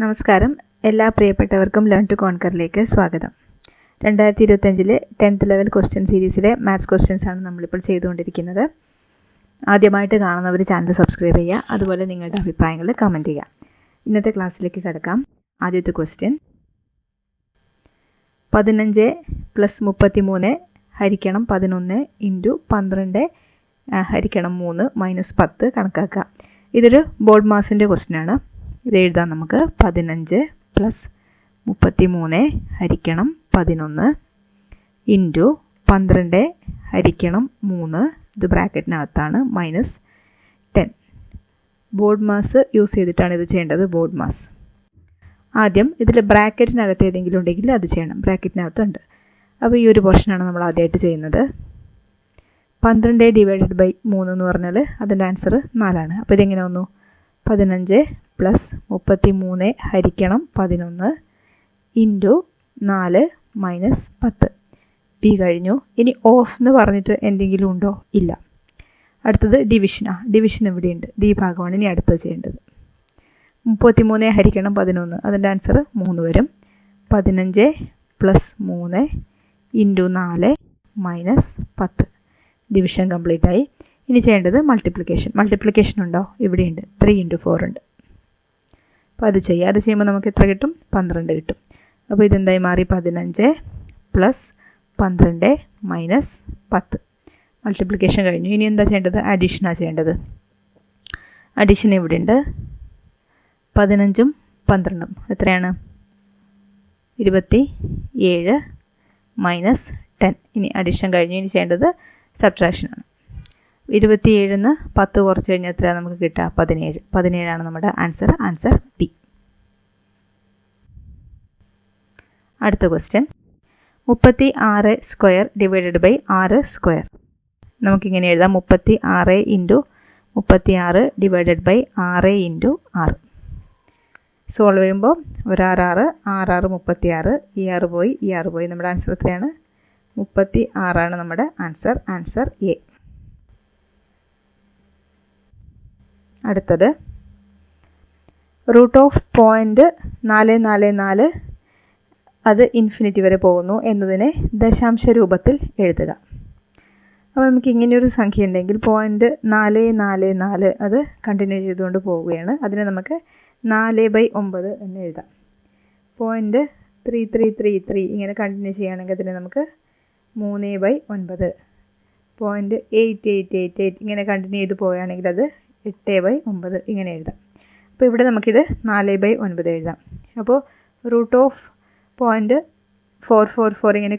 നമസ്കാരം. എല്ലാ പ്രിയപ്പെട്ടവർക്കും ലേൺ ടു കോൺകറിലേക്ക് സ്വാഗതം. 2025 10th ലെവൽ ക്വസ്റ്റ്യൻ സീരീസിലെ മാത്സ് ക്വസ്റ്റ്യൻസ് ആണ് നമ്മളിപ്പോൾ ചെയ്തുകൊണ്ടിരിക്കുന്നത്. ആദ്യമായിട്ട് കാണുന്നവർ ചാനൽ സബ്സ്ക്രൈബ് ചെയ്യുക, അതുപോലെ നിങ്ങളുടെ അഭിപ്രായങ്ങൾ കമൻറ്റ് ചെയ്യുക. ഇന്നത്തെ ക്ലാസ്സിലേക്ക് കിടക്കാം. ആദ്യത്തെ ക്വസ്റ്റ്യൻ 15 + 33 ഹരിക്കണം 11 ഇൻറ്റു 12 ഹരിക്കണം 3 - 10 കണക്കാക്കുക. ഇതൊരു ബോർഡ് മാസിൻ്റെ ക്വസ്റ്റ്യൻ ആണ്. ഇത് എഴുതാം നമുക്ക്. 15 + 33 ഹരിക്കണം 11 ഇൻറ്റു 12 ഹരിക്കണം 3, ഇത് ബ്രാക്കറ്റിനകത്താണ്, -10. ബോർഡ് മാസ് യൂസ് ചെയ്തിട്ടാണ് ഇത് ചെയ്യേണ്ടത്. ബോർഡ് മാസ് ആദ്യം ഇതിൽ ബ്രാക്കറ്റിനകത്ത് ഏതെങ്കിലും ഉണ്ടെങ്കിൽ അത് ചെയ്യണം. ബ്രാക്കറ്റിനകത്തുണ്ട്. അപ്പോൾ ഈ ഒരു പോർഷനാണ് നമ്മൾ ആദ്യമായിട്ട് ചെയ്യുന്നത്. 12 ഡിവൈഡഡ് ബൈ 3 എന്ന് പറഞ്ഞാൽ അതിൻ്റെ ആൻസർ 4 ആണ്. അപ്പോൾ ഇതെങ്ങനെ വന്നു? 15 + 33 ഹരിക്കണം 11 ഇൻറ്റു 4 - 10. ബി കഴിഞ്ഞു. ഇനി ഓഫ് എന്ന് പറഞ്ഞിട്ട് എന്തെങ്കിലും ഉണ്ടോ? ഇല്ല. അടുത്തത് ഡിവിഷനാണ്. ഡിവിഷൻ ഇവിടെയുണ്ട്. ഈ ഭാഗമാണ് ഇനി അടുത്തത് ചെയ്യേണ്ടത്. 33 ഹരിക്കണം 11, അതിൻ്റെ ആൻസർ 3 വരും. 15 + 3 ഇൻറ്റു 4 - 10. ഡിവിഷൻ കംപ്ലീറ്റ് ആയി. ഇനി ചെയ്യേണ്ടത് മൾട്ടിപ്ലിക്കേഷൻ. മൾട്ടിപ്ലിക്കേഷൻ ഉണ്ടോ? ഇവിടെയുണ്ട്. 3 × 4 ഉണ്ട്. അപ്പോൾ അത് ചെയ്യുക. അത് ചെയ്യുമ്പോൾ നമുക്ക് എത്ര കിട്ടും? 12 കിട്ടും. അപ്പോൾ ഇതെന്തായി മാറി? 15 + 12 - 10. മൾട്ടിപ്ലിക്കേഷൻ കഴിഞ്ഞു. ഇനി എന്താ ചെയ്യേണ്ടത്? അഡീഷനാണ് ചെയ്യേണ്ടത്. അഡീഷൻ ഇവിടെ ഉണ്ട്. 15ഉം 12ഉം എത്രയാണ്? 27 - 10. ഇനി അഡീഷൻ കഴിഞ്ഞു. ഇനി ചെയ്യേണ്ടത് സബ്ട്രാക്ഷനാണ്. 27 നിന്ന് 10 കുറച്ച് കഴിഞ്ഞാൽ എത്രയാണ് നമുക്ക് കിട്ടുക? 17. 17 ആണ് നമ്മുടെ ആൻസർ. Answer D. അടുത്ത ക്വസ്റ്റ്യൻ 36² ഡിവൈഡഡ് ബൈ 6². നമുക്കിങ്ങനെ എഴുതാം. 36 into 36 divided by 6 into 6. Solve ചെയ്യുമ്പോൾ ഒരു 6 6 36, ഈ 6 പോയി, ഈ 6 പോയി. നമ്മുടെ ആൻസർ എത്രയാണ്? 36 ആണ് നമ്മുടെ ആൻസർ. Answer A. അടുത്തത് √0.444 അത് ഇൻഫിനിറ്റി വരെ പോകുന്നു എന്നതിനെ ദശാംശ രൂപത്തിൽ എഴുതുക. അപ്പോൾ നമുക്ക് ഇങ്ങനെയൊരു സംഖ്യ ഉണ്ടെങ്കിൽ 0.444 അത് കണ്ടിന്യൂ ചെയ്തുകൊണ്ട് പോവുകയാണ്. അതിനെ നമുക്ക് 4/9 എന്ന് എഴുതാം. 0.3333 ഇങ്ങനെ കണ്ടിന്യൂ ചെയ്യുകയാണെങ്കിൽ അതിനെ നമുക്ക് 3/9. 0.8888 ഇങ്ങനെ കണ്ടിന്യൂ ചെയ്ത് പോവുകയാണെങ്കിൽ അത് 8/9 ഇങ്ങനെ എഴുതാം. അപ്പോൾ ഇവിടെ നമുക്കിത് 4/9 എഴുതാം. അപ്പോൾ √0.444 ഇങ്ങനെ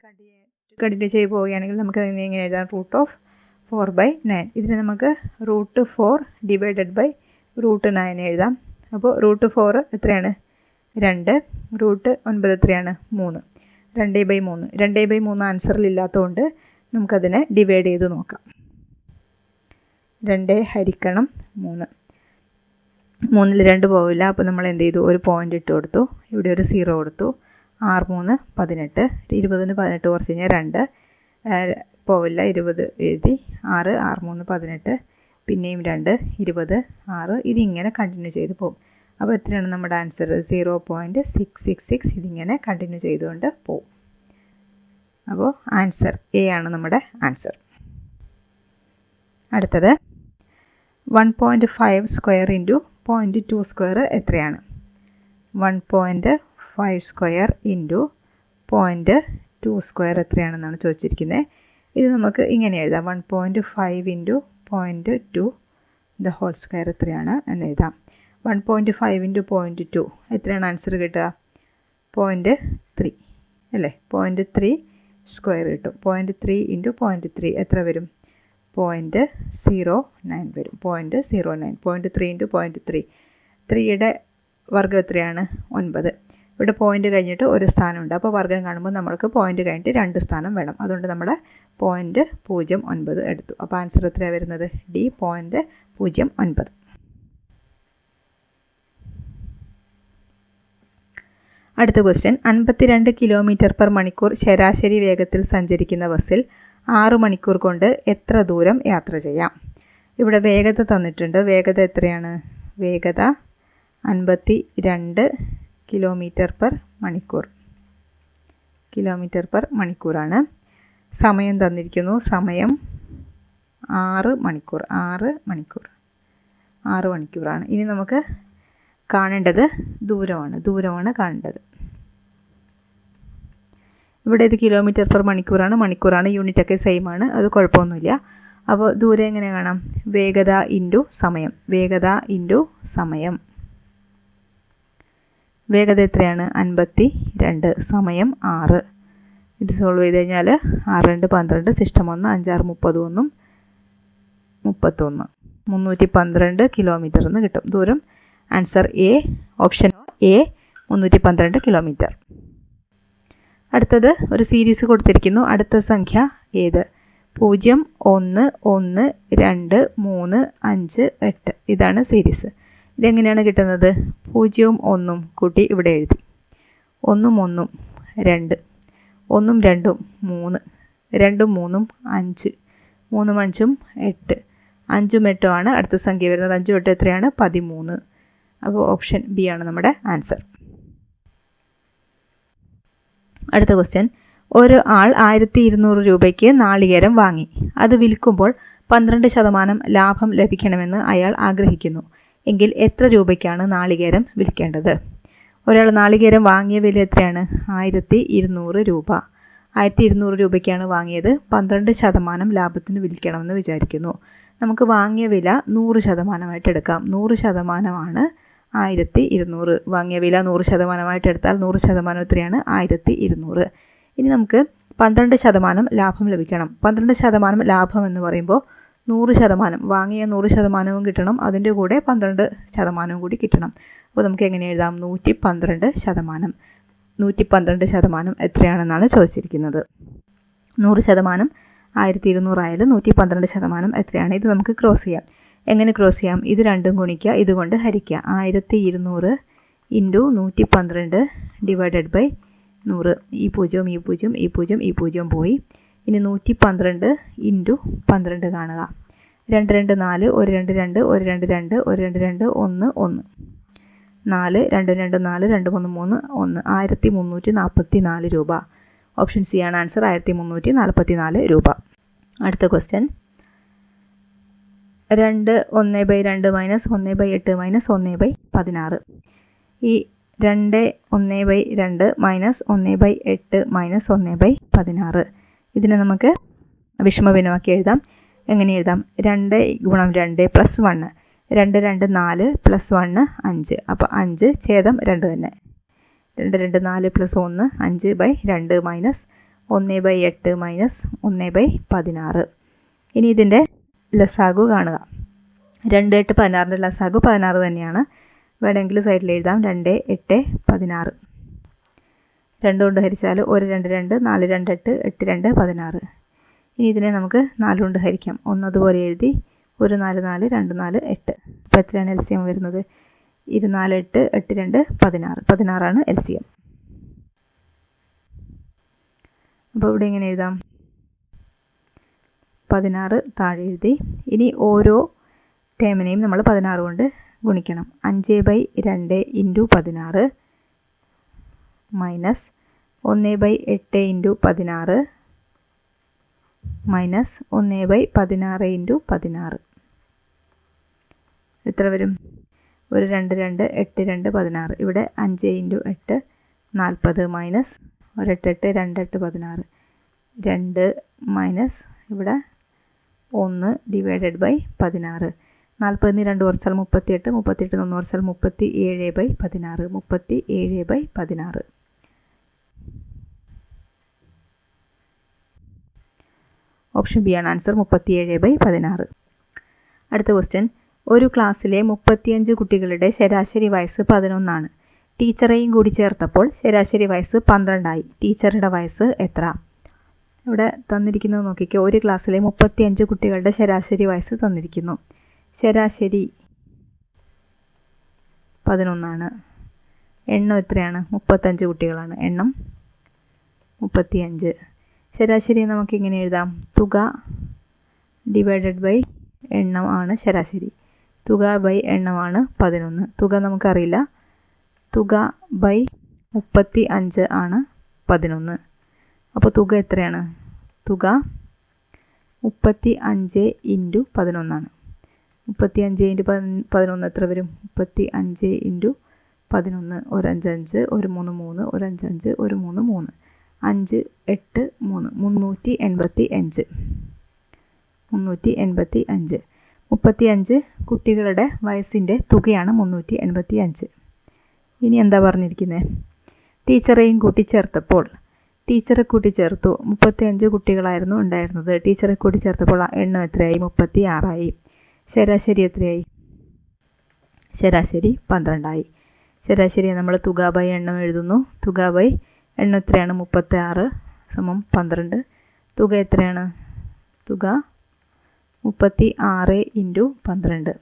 കണ്ടിന്യൂ ചെയ്ത് പോവുകയാണെങ്കിൽ നമുക്ക് അതിനെ ഇങ്ങനെ എഴുതാം. √4/9. ഇതിന് നമുക്ക് √4 ഡിവൈഡഡ് ബൈ √9 എഴുതാം. അപ്പോൾ √4 എത്രയാണ്? 2. √9 എത്രയാണ്? 3. 2/3. 2/3 ആൻസറിൽ ഇല്ലാത്തതുകൊണ്ട് നമുക്കതിനെ ഡിവൈഡ് ചെയ്ത് നോക്കാം. 2 ഹരിക്കണം 3. 3ൽ 2 പോവില്ല. അപ്പോൾ നമ്മൾ എന്ത് ചെയ്തു? ഒരു പോയിന്റ് ഇട്ട് കൊടുത്തു. ഇവിടെ ഒരു 0 കൊടുത്തു. 6×3 = 18. 20ന് 18 കുറച്ച് കഴിഞ്ഞാൽ 2 പോവില്ല. 20 എഴുതി. 6 6×3 = 18. പിന്നെയും 2 20 6. ഇതിങ്ങനെ കണ്ടിന്യൂ ചെയ്ത് പോകും. അപ്പോൾ എത്രയാണ് നമ്മുടെ ആൻസർ? 0.666. ഇതിങ്ങനെ കണ്ടിന്യൂ ചെയ്തുകൊണ്ട് പോകും. അപ്പോൾ ആൻസർ എ ആണ് നമ്മുടെ ആൻസർ. അടുത്തത് 1.5² × 0.2² എത്രയാണ്? 1.5² × 0.2² എത്രയാണെന്നാണ് ചോദിച്ചിരിക്കുന്നത്. ഇത് നമുക്ക് ഇങ്ങനെ എഴുതാം. 1.5 × 0.2² എത്രയാണ് എന്ന് എഴുതാം. 1.5 × 0.2 എത്രയാണ് ആൻസർ കിട്ടുക? 0.3 അല്ലേ? 0.3² കിട്ടും. 0.3 × 0.3 എത്ര വരും? 0.09 വരും. 0.09. 0.3 × 0.3. 3യുടെ വർഗ്ഗം എത്രയാണ്? 9. ഇവിടെ പോയിന്റ് കഴിഞ്ഞിട്ട് ഒരു സ്ഥാനമുണ്ട്. അപ്പോൾ വർഗ്ഗം കാണുമ്പോൾ നമ്മൾക്ക് പോയിന്റ് കഴിഞ്ഞിട്ട് 2 സ്ഥാനം വേണം. അതുകൊണ്ട് നമ്മൾ 0.09 എടുത്തു. അപ്പോൾ ആൻസർ എത്രയാണ് വരുന്നത്? ഡി. 0.09. അടുത്ത ക്വസ്റ്റ്യൻ 52 km/മണിക്കൂർ ശരാശരി വേഗത്തിൽ സഞ്ചരിക്കുന്ന ബസ്സിൽ 6 മണിക്കൂർ കൊണ്ട് എത്ര ദൂരം യാത്ര ചെയ്യാം? ഇവിടെ വേഗത തന്നിട്ടുണ്ട്. വേഗത എത്രയാണ്? വേഗത 52 കിലോമീറ്റർ പെർ മണിക്കൂർ. കിലോമീറ്റർ പെർ മണിക്കൂറാണ്. സമയം തന്നിരിക്കുന്നു. സമയം 6 മണിക്കൂർ. 6 മണിക്കൂറാണ്. ഇനി നമുക്ക് കാണേണ്ടത് ദൂരമാണ് കാണേണ്ടത്. ഇവിടെ ഇത് കിലോമീറ്റർ പെർ മണിക്കൂറാണ്. യൂണിറ്റ് ഒക്കെ സെയിം ആണ്, അത് കുഴപ്പമൊന്നുമില്ല. അപ്പോൾ ദൂരം എങ്ങനെ കാണാം? വേഗത ഇൻറ്റു സമയം. വേഗത എത്രയാണ്? 52. സമയം 6. ഇത് സോൾവ് ചെയ്ത് കഴിഞ്ഞാൽ 6 2 12, സിസ്റ്റം 1 5 6 31 312 കിലോമീറ്റർ എന്ന് കിട്ടും. ദൂരം answer A, option A 312 kilometre. അടുത്തത് ഒരു സീരീസ് കൊടുത്തിരിക്കുന്നു. അടുത്ത സംഖ്യ ഏത്? 0 1 1 2 3 5 8. ഇതാണ് സീരീസ്. ഇതെങ്ങനെയാണ് കിട്ടുന്നത്? 0 1 കൂട്ടി ഇവിടെ എഴുതി. 1 1 2, 1 2 3, 2 3 5, 3 5 8, 5 8 ആണ് അടുത്ത സംഖ്യ വരുന്നത്. 5 8 എത്രയാണ്? 13. അപ്പോൾ ഓപ്ഷൻ ബി ആണ് നമ്മുടെ ആൻസർ. അടുത്ത ക്വസ്റ്റ്യൻ. ഒരു ആൾ 1200 രൂപയ്ക്ക് നാളികേരം വാങ്ങി. അത് വിൽക്കുമ്പോൾ 12% ലാഭം ലഭിക്കണമെന്ന് അയാൾ ആഗ്രഹിക്കുന്നു. എങ്കിൽ എത്ര രൂപയ്ക്കാണ് നാളികേരം വിൽക്കേണ്ടത്? ഒരാൾ നാളികേരം വാങ്ങിയ വില എത്രയാണ്? 1200 രൂപ. 1200 രൂപയ്ക്കാണ് വാങ്ങിയത്. 12% ലാഭത്തിന് വിൽക്കണമെന്ന് വിചാരിക്കുന്നു. നമുക്ക് വാങ്ങിയ വില 100% എടുക്കാം. 100% 1200. വാങ്ങിയ വില 100% എടുത്താൽ 100% എത്രയാണ്? 1200. ഇനി നമുക്ക് 12% ലാഭം ലഭിക്കണം. 12% ലാഭം എന്ന് പറയുമ്പോൾ 100%, വാങ്ങിയ 100% കിട്ടണം, അതിൻ്റെ കൂടെ 12% കൂടി കിട്ടണം. അപ്പോൾ നമുക്ക് എങ്ങനെ എഴുതാം? 112%. 112% എത്രയാണെന്നാണ് ചോദിച്ചിരിക്കുന്നത്. 100% 1200 ആയാലും 112% എത്രയാണ്? ഇത് നമുക്ക് ക്രോസ് ചെയ്യാം. എങ്ങനെ ക്രോസ് ചെയ്യാം? ഇത് രണ്ടും ഗുണിക്കുക, ഇതുകൊണ്ട് ഹരിക്കുക. 1200 ഇൻറ്റു 112 ഡിവൈഡഡ് ബൈ 100. ഈ 0 പോയി. ഇനി 112 ഇൻറ്റു 12 കാണുക. 2 2 4, 1 2 2, 1 2 2, 1 2 2, 1 1. 4 2 2 4, 2 3 3, 1. 1344 രൂപ. ഓപ്ഷൻ സി ആണ് ആൻസർ. 1344 രൂപ. അടുത്ത ക്വസ്റ്റ്യൻ. 2 1/2 minus 1/8 minus 1/16. ഈ 2 1/2 മൈനസ് 1/8 മൈനസ് 1/16. ഇതിനെ നമുക്ക് വിഷമഭിന്നമാക്കി എഴുതാം. എങ്ങനെ എഴുതാം? 2 ഗുണം 2 പ്ലസ് 1. 2 2 4 പ്ലസ് 1 5. അപ്പോൾ 5 ഛേദം 2 തന്നെ. 2 2 4 പ്ലസ് 1 5/2 മൈനസ് 1/8 മൈനസ് 1/16. ഇനി ഇതിൻ്റെ ലസാഗു കാണുക. 2 8 16ൻ്റെ ലസാഗു 16 തന്നെയാണ്. വേണമെങ്കിൽ സൈഡിൽ എഴുതാം. 2 8 16. 2 കൊണ്ട് ഹരിച്ചാൽ 1 2 2, 4 2 8, 8 2 16. ഇനി ഇതിനെ നമുക്ക് 4 കൊണ്ട് ഹരിക്കാം. ഒന്നതുപോലെ എഴുതി. 1 4 4, 2 4 8. അപ്പോൾ എത്രയാണ് LCM വരുന്നത്? 24 8 8 2 16. 16 LCM. അപ്പോൾ ഇവിടെ എങ്ങനെ എഴുതാം? 16 താഴെ എഴുതി. ഇനി ഓരോ ടേമിനെയും നമ്മൾ 16 കൊണ്ട് ഗുണിക്കണം. 5/2 into 16 minus 1/8 into 16 minus 1/16 into 16. എത്ര വരും? 1 2 2, 8 2 16. ഇവിടെ 5 ഇൻറ്റു 8 40 മൈനസ് 1 8 8, 2 8 16. 2 മൈനസ് ഇവിടെ 1 ഡിവൈഡഡ് ബൈ 16. 40 2 കുറച്ചാൽ 38, 38 1 കുറച്ചാൽ 37/16. 37/16. ഓപ്ഷൻ ബി ആണ് ആൻസർ. 37/16. അടുത്ത ക്വസ്റ്റ്യൻ. ഒരു ക്ലാസ്സിലെ 35 കുട്ടികളുടെ ശരാശരി വയസ്സ് 11 ആണ്. ടീച്ചറെയും കൂടി ചേർത്തപ്പോൾ ശരാശരി വയസ്സ് 12 ആയി. ടീച്ചറുടെ വയസ്സ് എത്ര? ഇവിടെ തന്നിരിക്കുന്നത് നോക്കിക്കോ. ഒരു ക്ലാസ്സിലെ 35 കുട്ടികളുടെ ശരാശരി വയസ്സ് തന്നിരിക്കുന്നു. ശരാശരി 11 ആണ്. എണ്ണം എത്രയാണ്? 35 കുട്ടികളാണ്. എണ്ണം 35. ശരാശരി നമുക്ക് ഇങ്ങനെ എഴുതാം. തുക ഡിവൈഡഡ് ബൈ എണ്ണം ആണ് ശരാശരി. തുക ബൈ എണ്ണമാണ് 11. തുക നമുക്കറിയില്ല. തുക ബൈ 35 ആണ് 11. അപ്പോൾ തുക എത്രയാണ്? തുക 35 ഇൻറ്റു 11 ആണ്. 35 ഇൻറ്റു 11 എത്ര വരും? 35 ഇൻറ്റു 11, ഒരു 5 5, ഒരു 3 3, ഒരു 5 5, ഒരു 3 3, 5 8 3, 385. 385. 35 കുട്ടികളുടെ വയസ്സിൻ്റെ തുകയാണ് 385. ഇനി എന്താ പറഞ്ഞിരിക്കുന്നത്? ടീച്ചറെയും കൂട്ടിച്ചേർത്തപ്പോൾ, ടീച്ചറെ കൂട്ടിച്ചേർത്തു. 35 കുട്ടികളായിരുന്നു ഉണ്ടായിരുന്നത്. ടീച്ചറെ കൂട്ടിച്ചേർത്തപ്പോൾ എണ്ണം എത്രയായി? 36 ശരാശരി എത്രയായി? ശരാശരി 12. ശരാശരി നമ്മൾ തുക ബൈ എണ്ണം എഴുതുന്നു. തുക ബൈ എണ്ണം എത്രയാണ്? 36 സമം 12. തുക എത്രയാണ്? തുക 36 ഇൻറ്റു 12.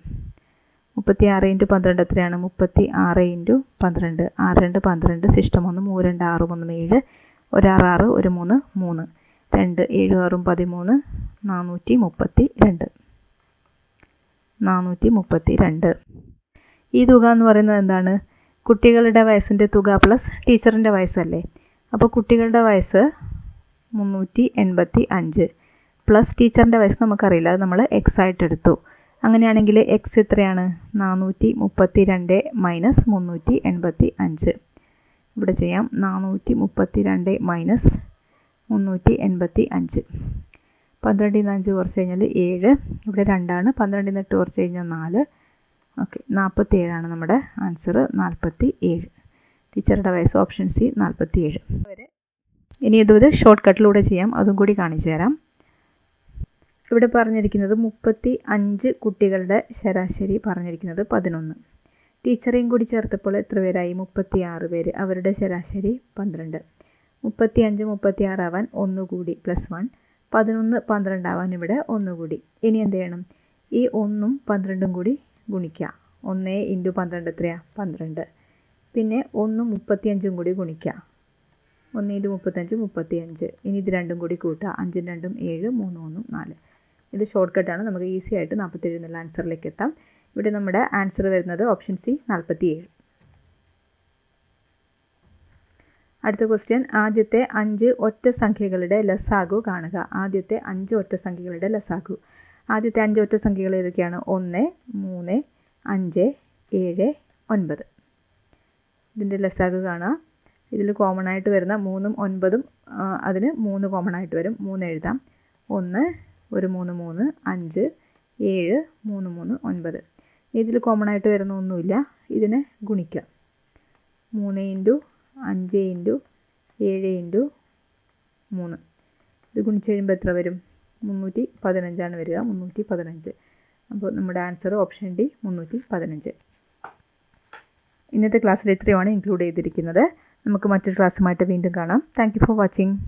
36 ഇൻറ്റു 12 എത്രയാണ്? 36 ഇൻറ്റു 12. 6 2 12, ശിഷ്ടം 1, 3 2 6 1 7, 1 6 6, 1 3 3, 2 7 6 13, 432. 432. ഈ തുക എന്ന് പറയുന്നത് എന്താണ്? കുട്ടികളുടെ വയസ്സിൻ്റെ തുക പ്ലസ് ടീച്ചറിൻ്റെ വയസ്സല്ലേ. അപ്പോൾ കുട്ടികളുടെ വയസ്സ് 385 പ്ലസ് ടീച്ചറിൻ്റെ വയസ്സ് നമുക്കറിയില്ല, അത് നമ്മൾ എക്സ് ആയിട്ട് എടുത്തു. അങ്ങനെയാണെങ്കിൽ എക്സ് എത്രയാണ്? 432 മൈനസ് 385. ഇവിടെ ചെയ്യാം. 432 മൈനസ് 385. 12 5 കുറച്ച് കഴിഞ്ഞാൽ 7. ഇവിടെ 2ആണ്. 12 8 കുറച്ച് കഴിഞ്ഞാൽ 4. ഓക്കെ, 47 നമ്മുടെ ആൻസർ. 47. ടീച്ചറുടെ വയസ്സ് ഓപ്ഷൻ സി 47. ഇനി ഇതൊരു ഷോർട്ട് കട്ടിലൂടെ ചെയ്യാം, അതും കൂടി കാണിച്ചു തരാം. ഇവിടെ പറഞ്ഞിരിക്കുന്നത് 35 കുട്ടികളുടെ ശരാശരി പറഞ്ഞിരിക്കുന്നത് 11. ടീച്ചറേയും കൂടി ചേർത്തപ്പോൾ എത്ര പേരായി? 36 പേര്. അവരുടെ ശരാശരി 12. 35 36 ആവാൻ 1 കൂടി പ്ലസ് 1. 11 12 ആവാൻ ഇവിടെ 1 കൂടി. ഇനി എന്ത് ചെയ്യണം? ഈ 1ഉം 12ഉം കൂടി ഗുണിക്കുക. 1 ഇൻറ്റു 12 എത്രയാണ്? 12. പിന്നെ 1ഉം 35ഉം കൂടി ഗുണിക്കുക. 1 ഇൻറ്റു 35 35. ഇനി ഇത് രണ്ടും കൂടി കൂട്ടുക. 5 2 7, 3 1 4. ഇത് ഷോർട്ട് കട്ടാണ്. നമുക്ക് ഈസി ആയിട്ട് 47 എന്നുള്ള ആൻസറിലേക്ക് എത്താം. ഇവിടെ നമ്മുടെ ആൻസർ വരുന്നത് ഓപ്ഷൻ സി 47. അടുത്ത ക്വസ്റ്റ്യൻ, ആദ്യത്തെ 5 ഒറ്റ സംഖ്യകളുടെ ലസാഗു കാണുക. ആദ്യത്തെ 5 ഒറ്റ സംഖ്യകളുടെ ലസാഗു. ആദ്യത്തെ 5 ഒറ്റ സംഖ്യകൾ ഏതൊക്കെയാണ്? 1 3 5 7 9. ഇതിൻ്റെ ലസാഗു കാണുക. ഇതിൽ കോമൺ ആയിട്ട് വരുന്ന 3ഉം 9ഉം അതിന് 3 കോമൺ ആയിട്ട് വരും. 3 എഴുതാം. 1 ഒരു 3 3, 5 7 3 3 9. ഇതിൽ കോമൺ ആയിട്ട് വരുന്ന ഒന്നുമില്ല. ഇതിനെ ഗുണിക്കുക. 3 ഇൻറ്റു 5 ഇൻറ്റു 7 ഇൻറ്റു 3. ഇത് ഗുണിച്ച് കഴിയുമ്പോൾ എത്ര വരും? 315 വരിക. 315. അപ്പോൾ നമ്മുടെ ആൻസർ ഓപ്ഷൻ ഡി 315. ഇന്നത്തെ ക്ലാസ്സിൽ ഇത്രയുമാണ് ഇൻക്ലൂഡ് ചെയ്തിരിക്കുന്നത്. നമുക്ക് മറ്റൊരു ക്ലാസ്സുമായിട്ട് വീണ്ടും കാണാം. Thank you for watching.